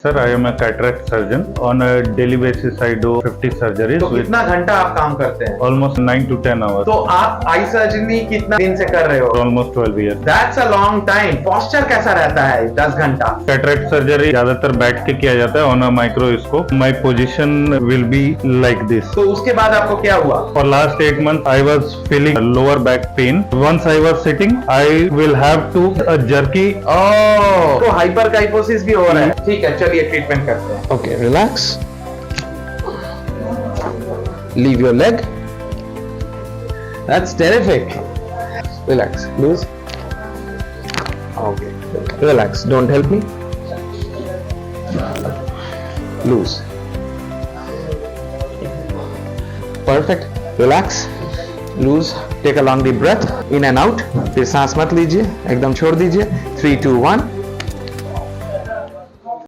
Sir, I am a cataract surgeon. On a daily basis, I do 50 surgeries तो with कितना घंटा आप काम करते हैं? almost 9 to 10 hours. तो आप आई सर्जरी कितना दिन से कर रहे हो? Almost 12 years. That's a long time. Posture कैसा रहता है 10 घंटा? Cataract surgery ज्यादातर बैठ के किया जाता है on a microscope. My position will be like this. तो उसके बाद आपको क्या हुआ? For last 8 months, I was feeling lower back pain. Once I was sitting, I will have to jerky. ओह, तो हाइपरकाइफोसिस भी हो रहा है। ठीक है, चलिए ट्रीटमेंट करते हैं। Okay, relax. Leave your leg. That's terrific. Relax, loose. Okay, relax. Don't help me. Loose. Perfect. Relax. Loose. Take a long deep breath. In and out. फिर सांस मत लीजिए, एकदम छोड़ दीजिए. 3, 2, 1.